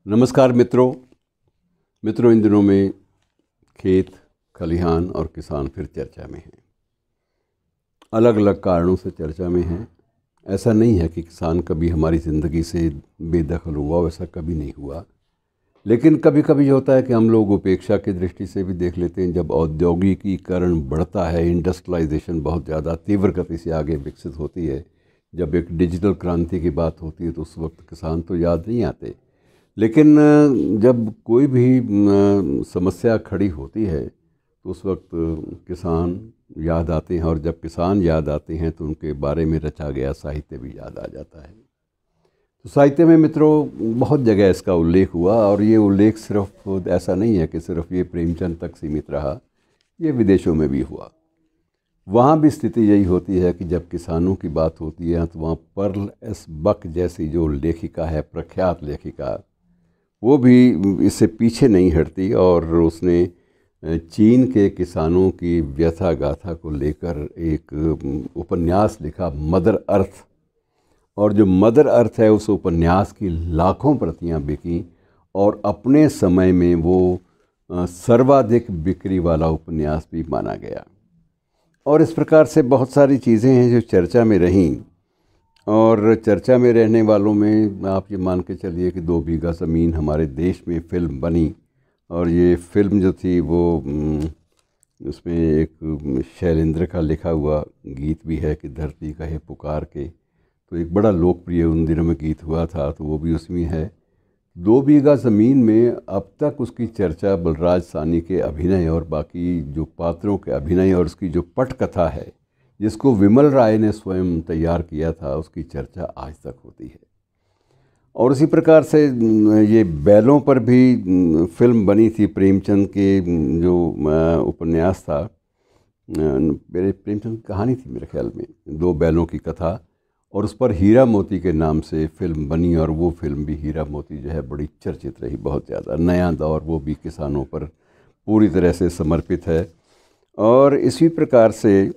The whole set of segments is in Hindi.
नमस्कार मित्रों इन दिनों में खेत खलिहान और किसान फिर चर्चा में हैं। अलग अलग कारणों से चर्चा में हैं। ऐसा नहीं है कि किसान कभी हमारी ज़िंदगी से बेदखल हुआ, वैसा कभी नहीं हुआ। लेकिन कभी कभी होता है कि हम लोग उपेक्षा की दृष्टि से भी देख लेते हैं। जब औद्योगिकीकरण बढ़ता है, इंडस्ट्रियलाइजेशन बहुत ज़्यादा तीव्र गति से आगे विकसित होती है, जब एक डिजिटल क्रांति की बात होती है तो उस वक्त किसान तो याद नहीं आते। लेकिन जब कोई भी समस्या खड़ी होती है तो उस वक्त किसान याद आते हैं, और जब किसान याद आते हैं तो उनके बारे में रचा गया साहित्य भी याद आ जाता है। तो साहित्य में मित्रों बहुत जगह इसका उल्लेख हुआ, और ये उल्लेख सिर्फ ऐसा नहीं है कि सिर्फ ये प्रेमचंद तक सीमित रहा, ये विदेशों में भी हुआ। वहाँ भी स्थिति यही होती है कि जब किसानों की बात होती है तो वहाँ पर्ल एस बक जैसी जो लेखिका है, प्रख्यात लेखिका, वो भी इससे पीछे नहीं हटती, और उसने चीन के किसानों की व्यथा गाथा को लेकर एक उपन्यास लिखा, मदर अर्थ। और जो मदर अर्थ है, उस उपन्यास की लाखों प्रतियां बिकीं, और अपने समय में वो सर्वाधिक बिक्री वाला उपन्यास भी माना गया। और इस प्रकार से बहुत सारी चीज़ें हैं जो चर्चा में रहीं, और चर्चा में रहने वालों में आप ये मान के चलिए कि 2 बीघा ज़मीन हमारे देश में फ़िल्म बनी, और ये फ़िल्म जो थी वो उसमें एक शैलेंद्र का लिखा हुआ गीत भी है कि धरती कहे पुकार के, तो एक बड़ा लोकप्रिय उन दिनों में गीत हुआ था, तो वो भी उसमें है। 2 बीघा ज़मीन में अब तक उसकी चर्चा बलराज साहनी के अभिनय और बाकी जो पात्रों के अभिनय और उसकी जो पटकथा है, जिसको विमल राय ने स्वयं तैयार किया था, उसकी चर्चा आज तक होती है। और उसी प्रकार से ये बैलों पर भी फिल्म बनी थी। प्रेमचंद के जो उपन्यास था, मेरे प्रेमचंद की कहानी थी मेरे ख्याल में, 2 बैलों की कथा, और उस पर हीरा मोती के नाम से फिल्म बनी, और वो फिल्म भी हीरा मोती जो है बड़ी चर्चित रही, बहुत ज़्यादा। नया दौर, वो भी किसानों पर पूरी तरह से समर्पित है। और इसी प्रकार से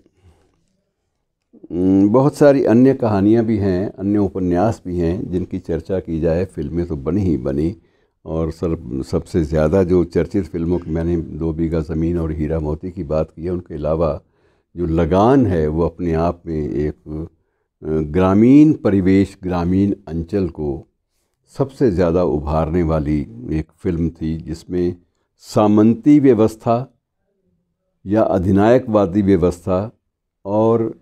बहुत सारी अन्य कहानियाँ भी हैं, अन्य उपन्यास भी हैं जिनकी चर्चा की जाए। फिल्में तो बनी ही बनी, और सबसे ज़्यादा जो चर्चित फिल्मों की मैंने 2 बीघा ज़मीन और हीरा मोती की बात की है। उनके अलावा जो लगान है, वो अपने आप में एक ग्रामीण परिवेश, ग्रामीण अंचल को सबसे ज़्यादा उभारने वाली एक फ़िल्म थी, जिसमें सामंती व्यवस्था या अधिनायकवादी व्यवस्था और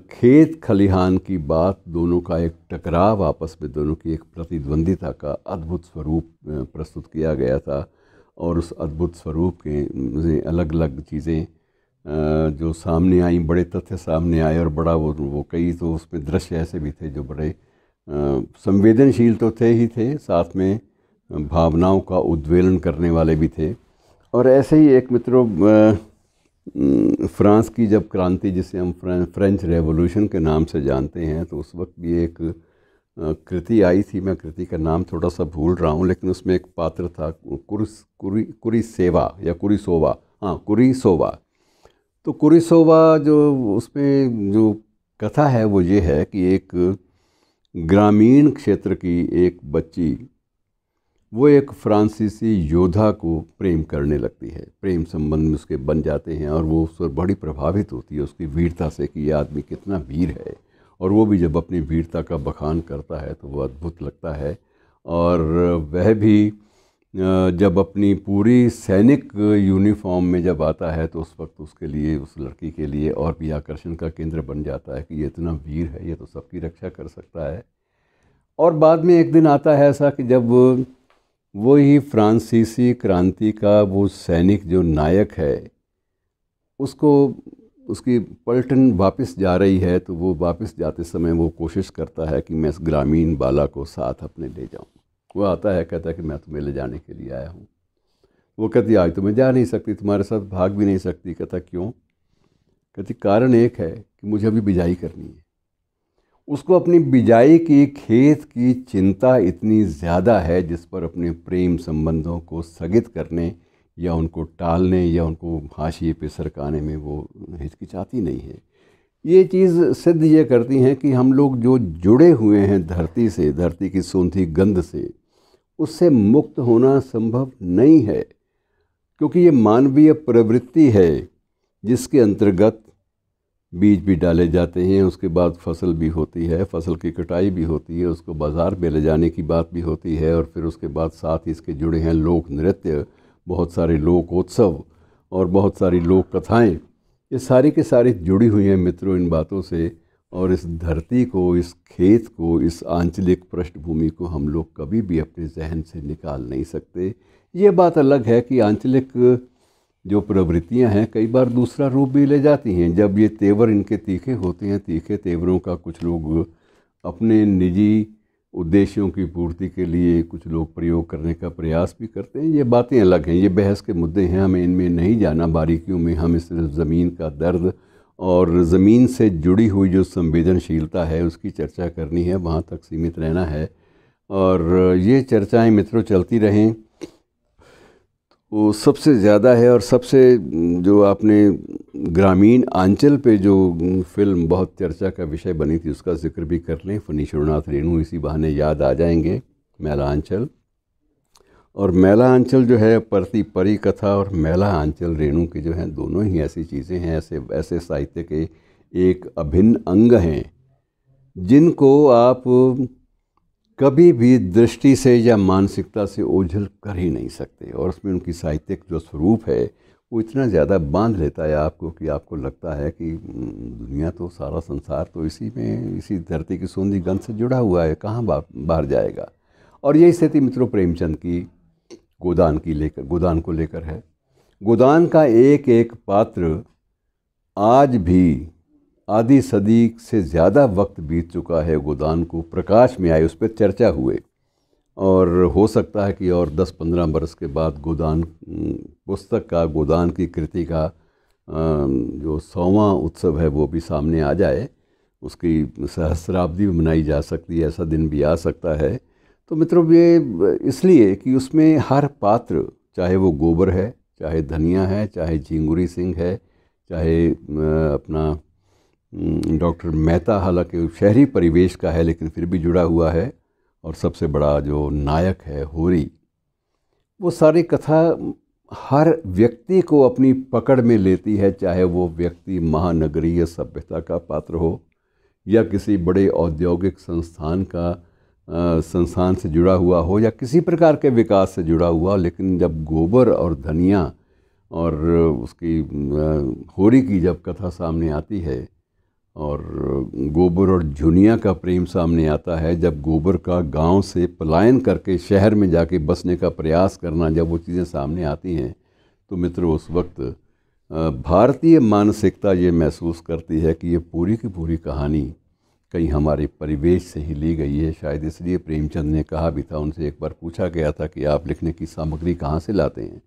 खेत खलिहान की बात, दोनों का एक टकराव, आपस में दोनों की एक प्रतिद्वंदिता का अद्भुत स्वरूप प्रस्तुत किया गया था। और उस अद्भुत स्वरूप के अलग अलग चीज़ें जो सामने आई, बड़े तथ्य सामने आए, और बड़ा वो कई तो उसमें दृश्य ऐसे भी थे जो बड़े संवेदनशील तो थे ही थे, साथ में भावनाओं का उद्वेलन करने वाले भी थे। और ऐसे ही एक मित्रों फ्रांस की जब क्रांति, जिसे हम फ्रेंच रेवोल्यूशन के नाम से जानते हैं, तो उस वक्त भी एक कृति आई थी। मैं कृति का नाम थोड़ा सा भूल रहा हूँ, लेकिन उसमें एक पात्र था कुरीसेवा या कुरीसोवा, हाँ कुरीसोवा। तो कुरीसोवा जो उसमें जो कथा है वो ये है कि एक ग्रामीण क्षेत्र की एक बच्ची, वो एक फ्रांसीसी योद्धा को प्रेम करने लगती है। प्रेम संबंध में उसके बन जाते हैं, और वो उस पर बड़ी प्रभावित होती है उसकी वीरता से कि ये आदमी कितना वीर है। और वो भी जब अपनी वीरता का बखान करता है तो वो अद्भुत लगता है। और वह भी जब अपनी पूरी सैनिक यूनिफॉर्म में जब आता है तो उस वक्त उसके लिए, उस लड़की के लिए और भी आकर्षण का केंद्र बन जाता है कि ये इतना वीर है, ये तो सबकी रक्षा कर सकता है। और बाद में एक दिन आता है ऐसा कि जब वो ही फ्रांसीसी क्रांति का वो सैनिक जो नायक है, उसको उसकी पलटन वापस जा रही है, तो वो वापस जाते समय वो कोशिश करता है कि मैं इस ग्रामीण बाला को साथ अपने ले जाऊं। वो आता है, कहता है कि मैं तुम्हें ले जाने के लिए आया हूँ। वो कहती आज तो मैं जा नहीं सकती, तुम्हारे साथ भाग भी नहीं सकती। कहता क्यों? कहती कारण एक है कि मुझे अभी बिजाई करनी है। उसको अपनी बिजाई की, खेत की चिंता इतनी ज़्यादा है, जिस पर अपने प्रेम संबंधों को स्थगित करने या उनको टालने या उनको हाशिए पे सरकाने में वो हिचकिचाती नहीं है। ये चीज़ सिद्ध ये करती हैं कि हम लोग जो जुड़े हुए हैं धरती से, धरती की सूंधी गंध से, उससे मुक्त होना संभव नहीं है, क्योंकि ये मानवीय प्रवृत्ति है जिसके अंतर्गत बीज भी डाले जाते हैं, उसके बाद फसल भी होती है, फसल की कटाई भी होती है, उसको बाज़ार में ले जाने की बात भी होती है, और फिर उसके बाद साथ ही इसके जुड़े हैं लोक नृत्य, बहुत सारे लोकोत्सव और बहुत सारी लोक कथाएँ। ये सारी के सारी जुड़ी हुई हैं मित्रों इन बातों से। और इस धरती को, इस खेत को, इस आंचलिक पृष्ठभूमि को हम लोग कभी भी अपने जहन से निकाल नहीं सकते। ये बात अलग है कि आंचलिक जो प्रवृत्तियां हैं कई बार दूसरा रूप भी ले जाती हैं। जब ये तेवर इनके तीखे होते हैं, तीखे तेवरों का कुछ लोग अपने निजी उद्देश्यों की पूर्ति के लिए कुछ लोग प्रयोग करने का प्रयास भी करते हैं। ये बातें अलग हैं, ये बहस के मुद्दे हैं, हमें इनमें नहीं जाना बारीकियों में। हमें सिर्फ ज़मीन का दर्द और ज़मीन से जुड़ी हुई जो संवेदनशीलता है उसकी चर्चा करनी है, वहाँ तक सीमित रहना है। और ये चर्चाएं मित्रों चलती रहें वो सबसे ज़्यादा है। और सबसे जो आपने ग्रामीण आंचल पे जो फिल्म बहुत चर्चा का विषय बनी थी उसका जिक्र भी कर लें, फणीश्वरनाथ रेणु इसी बहाने याद आ जाएंगे, मैला आंचल। और मैला आंचल जो है परी कथा और मैला आंचल रेणु के जो हैं दोनों ही ऐसी चीज़ें हैं, ऐसे साहित्य के एक अभिन्न अंग हैं जिनको आप कभी भी दृष्टि से या मानसिकता से ओझल कर ही नहीं सकते। और उसमें उनकी साहित्यिक जो स्वरूप है वो इतना ज़्यादा बांध लेता है आपको कि आपको लगता है कि दुनिया तो, सारा संसार तो इसी में, इसी धरती की सोंधी गंध से जुड़ा हुआ है, कहाँ बाहर जाएगा। और यही स्थिति मित्रों प्रेमचंद की गोदान को लेकर है। गोदान का एक एक पात्र आज भी आधी सदी से ज़्यादा वक्त बीत चुका है गोदान को प्रकाश में आए, उस पर चर्चा हुए। और हो सकता है कि और 10-15 बरस के बाद गोदान पुस्तक का, गोदान की कृति का जो 100वां उत्सव है वो भी सामने आ जाए, उसकी सहस्राब्दी भी मनाई जा सकती है, ऐसा दिन भी आ सकता है। तो मित्रों ये इसलिए कि उसमें हर पात्र, चाहे वो गोबर है, चाहे धनिया है, चाहे झिंगुरी सिंह है, चाहे अपना डॉक्टर मेहता, हालांकि शहरी परिवेश का है लेकिन फिर भी जुड़ा हुआ है, और सबसे बड़ा जो नायक है होरी, वो सारी कथा हर व्यक्ति को अपनी पकड़ में लेती है, चाहे वो व्यक्ति महानगरीय सभ्यता का पात्र हो या किसी बड़े औद्योगिक संस्थान से जुड़ा हुआ हो या किसी प्रकार के विकास से जुड़ा हुआ। लेकिन जब गोबर और धनिया और उसकी होरी की जब कथा सामने आती है और गोबर और झुनिया का प्रेम सामने आता है, जब गोबर का गांव से पलायन करके शहर में जाके बसने का प्रयास करना, जब वो चीज़ें सामने आती हैं तो मित्रों उस वक्त भारतीय मानसिकता ये महसूस करती है कि ये पूरी की पूरी कहानी कहीं हमारे परिवेश से ही ली गई है। शायद इसलिए प्रेमचंद ने कहा भी था, उनसे एक बार पूछा गया था कि आप लिखने की सामग्री कहाँ से लाते हैं,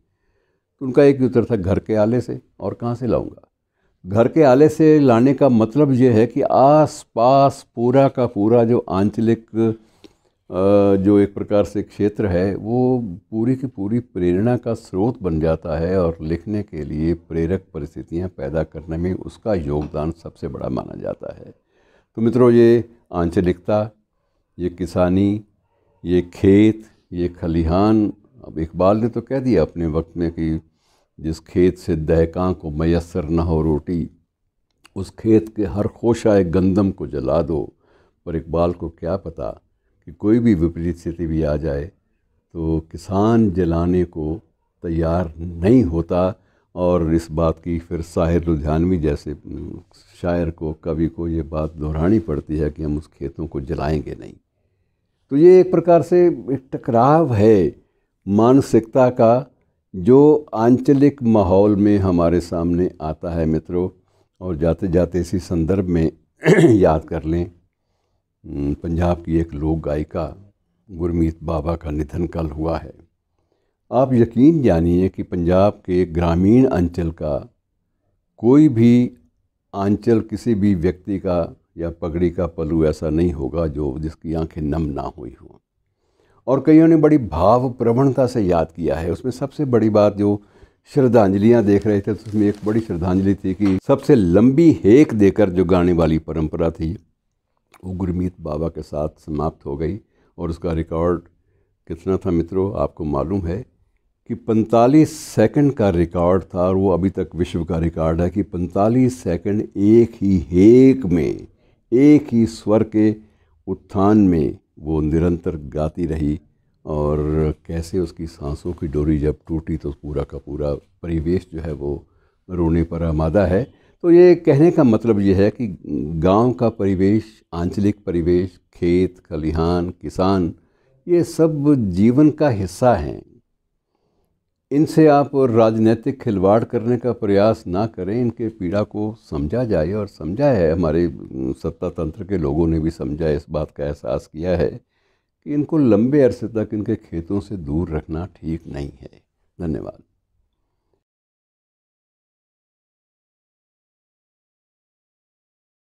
तो उनका एक ही उत्तर था, घर के आले से। और कहाँ से लाऊंगा? घर के आले से लाने का मतलब ये है कि आस पास पूरा का पूरा जो आंचलिक जो एक प्रकार से क्षेत्र है वो पूरी की पूरी प्रेरणा का स्रोत बन जाता है, और लिखने के लिए प्रेरक परिस्थितियां पैदा करने में उसका योगदान सबसे बड़ा माना जाता है। तो मित्रों ये आंचलिकता, ये किसानी, ये खेत, ये खलिहान, अब इकबाल ने तो कह दिया अपने वक्त में कि जिस खेत से दहकां को मयस्सर न हो रोटी, उस खेत के हर खोशाए गंदम को जला दो। पर इकबाल को क्या पता कि कोई भी विपरीत स्थिति भी आ जाए तो किसान जलाने को तैयार नहीं होता। और इस बात की फिर साहिर लुधियानवी जैसे शायर को, कवि को ये बात दोहरानी पड़ती है कि हम उस खेतों को जलाएंगे नहीं। तो ये एक प्रकार से एक टकराव है मानसिकता का जो आंचलिक माहौल में हमारे सामने आता है मित्रों। और जाते जाते इसी संदर्भ में याद कर लें, पंजाब की एक लोक गायिका गुरमीत बाबा का निधन कल हुआ है। आप यकीन जानिए कि पंजाब के ग्रामीण अंचल का कोई भी आंचल किसी भी व्यक्ति का या पगड़ी का पल्लू ऐसा नहीं होगा जो जिसकी आंखें नम ना हुई हों। और कईयों ने बड़ी भाव प्रवणता से याद किया है। उसमें सबसे बड़ी बात, जो श्रद्धांजलियाँ देख रहे थे तो उसमें एक बड़ी श्रद्धांजलि थी कि सबसे लंबी हेक देकर जो गाने वाली परंपरा थी वो गुरमीत बाबा के साथ समाप्त हो गई, और उसका रिकॉर्ड कितना था मित्रों, आपको मालूम है कि 45 सेकंड का रिकॉर्ड था, और वो अभी तक विश्व का रिकॉर्ड है कि 45 सेकंड एक ही हेक में, एक ही स्वर के उत्थान में वो निरंतर गाती रही। और कैसे उसकी सांसों की डोरी जब टूटी तो पूरा का पूरा परिवेश जो है वो रोने पर आमादा है। तो ये कहने का मतलब ये है कि गांव का परिवेश, आंचलिक परिवेश, खेत खलिहान, किसान, ये सब जीवन का हिस्सा हैं। इनसे आप राजनीतिक खिलवाड़ करने का प्रयास ना करें, इनके पीड़ा को समझा जाए, और समझा है, हमारे सत्ता तंत्र के लोगों ने भी समझा, इस बात का एहसास किया है कि इनको लंबे अरसे तक इनके खेतों से दूर रखना ठीक नहीं है। धन्यवाद।